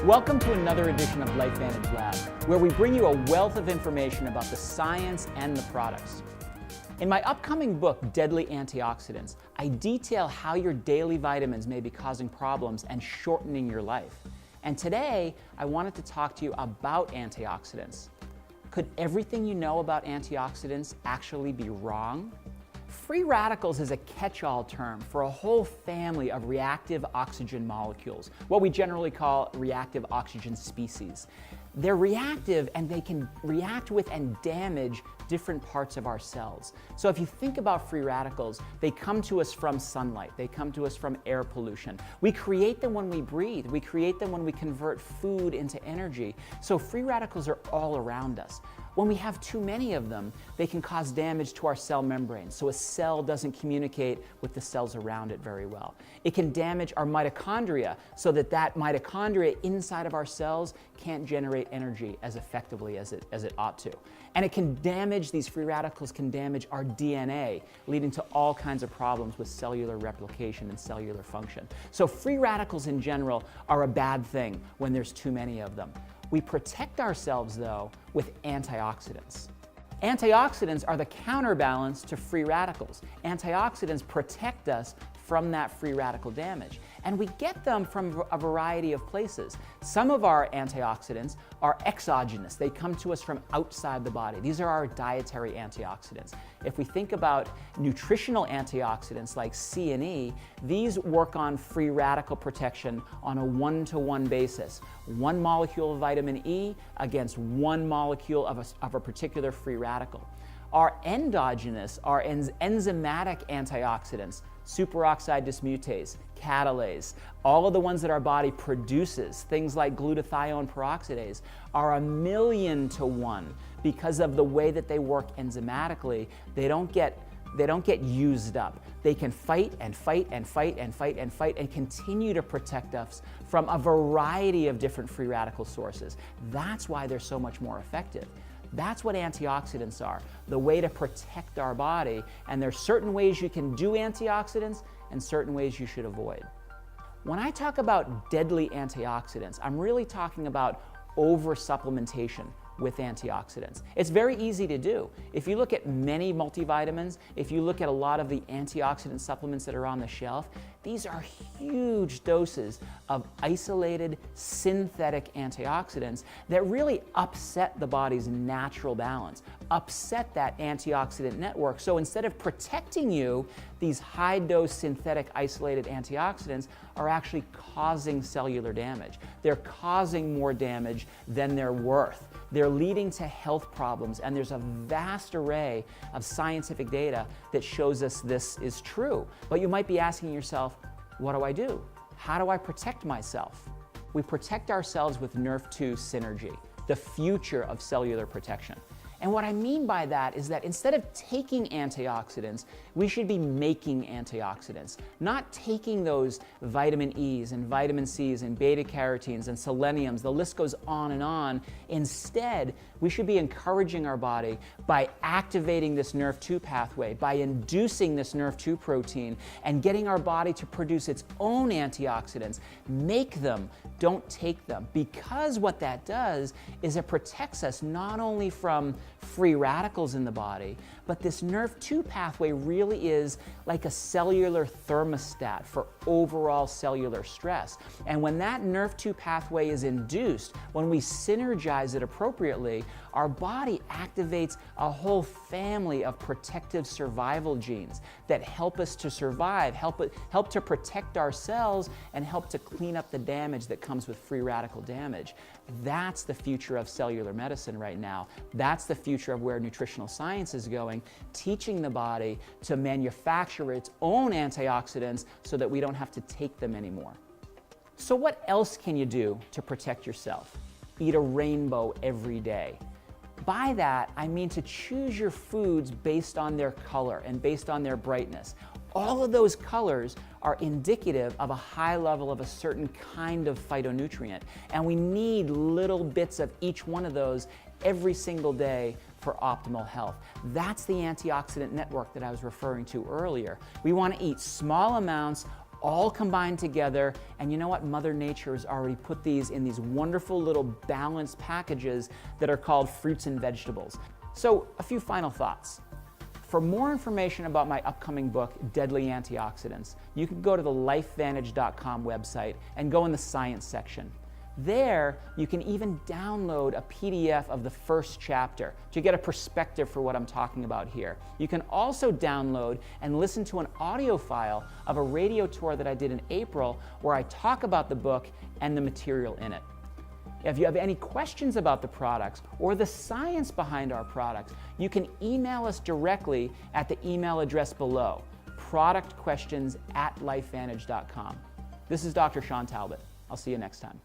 Welcome to another edition of LifeVantage Lab, where we bring you a wealth of information about the science and the products. In my upcoming book, Deadly Antioxidants, I detail how your daily vitamins may be causing problems and shortening your life. And today, I wanted to talk to you about antioxidants. Could everything you know about antioxidants actually be wrong? Free radicals is a catch-all term for a whole family of reactive oxygen molecules, what we generally call reactive oxygen species. They're reactive and they can react with and damage different parts of our cells. So if you think about free radicals, they come to us from sunlight, they come to us from air pollution. We create them when we breathe, we create them when we convert food into energy. So free radicals are all around us. When we have too many of them, they can cause damage to our cell membrane, so a cell doesn't communicate with the cells around it very well. It can damage our mitochondria, so that mitochondria inside of our cells can't generate energy as effectively as it ought to. And it can damage, these free radicals can damage our DNA, leading to all kinds of problems with cellular replication and cellular function. So free radicals in general are a bad thing when there's too many of them. We protect ourselves, though, with antioxidants. Antioxidants are the counterbalance to free radicals. Antioxidants protect us from that free radical damage. And we get them from a variety of places. Some of our antioxidants are exogenous. They come to us from outside the body. These are our dietary antioxidants. If we think about nutritional antioxidants like C and E, these work on free radical protection on a one-to-one basis. One molecule of vitamin E against one molecule of a particular free radical. Our endogenous, our enzymatic antioxidants, superoxide dismutase, catalase, all of the ones that our body produces, things like glutathione peroxidase, are 1,000,000 to 1 because of the way that they work enzymatically. They don't get used up. They can fight and fight and fight and fight and fight and continue to protect us from a variety of different free radical sources. That's why they're so much more effective. That's what antioxidants are, the way to protect our body. And there's certain ways you can do antioxidants and certain ways you should avoid. When I talk about deadly antioxidants, I'm really talking about over-supplementation with antioxidants. It's very easy to do. If you look at many multivitamins, if you look at a lot of the antioxidant supplements that are on the shelf, these are huge doses of isolated synthetic antioxidants that really upset the body's natural balance, upset that antioxidant network. So instead of protecting you, these high-dose synthetic isolated antioxidants are actually causing cellular damage. They're causing more damage than they're worth. They're leading to health problems, and there's a vast array of scientific data that shows us this is true. But you might be asking yourself, what do I do? How do I protect myself? We protect ourselves with Nrf2 Synergy, the future of cellular protection. And what I mean by that is that instead of taking antioxidants, we should be making antioxidants, not taking those vitamin E's and vitamin C's and beta carotenes and seleniums, the list goes on and on. Instead, we should be encouraging our body by activating this Nrf2 pathway, by inducing this Nrf2 protein and getting our body to produce its own antioxidants. Make them, don't take them, because what that does is it protects us not only from free radicals in the body, but this Nrf2 pathway really is like a cellular thermostat for overall cellular stress. And when that Nrf2 pathway is induced, when we synergize it appropriately, our body activates a whole family of protective survival genes that help us to survive, help to protect our cells, and help to clean up the damage that comes with free radical damage. That's the future of cellular medicine right now. That's the future of where nutritional science is going, teaching the body to manufacture its own antioxidants so that we don't have to take them anymore. So what else can you do to protect yourself? Eat a rainbow every day. By that, I mean to choose your foods based on their color and based on their brightness. All of those colors are indicative of a high level of a certain kind of phytonutrient, and we need little bits of each one of those every single day for optimal health. That's the antioxidant network that I was referring to earlier. We want to eat small amounts all combined together, and you know what? Mother Nature has already put these in these wonderful little balanced packages that are called fruits and vegetables. So, a few final thoughts. For more information about my upcoming book, Deadly Antioxidants, you can go to the LifeVantage.com website and go in the science section. There, you can even download a PDF of the first chapter to get a perspective for what I'm talking about here. You can also download and listen to an audio file of a radio tour that I did in April where I talk about the book and the material in it. If you have any questions about the products or the science behind our products, you can email us directly at the email address below, productquestions@lifevantage.com. This is Dr. Shawn Talbot. I'll see you next time.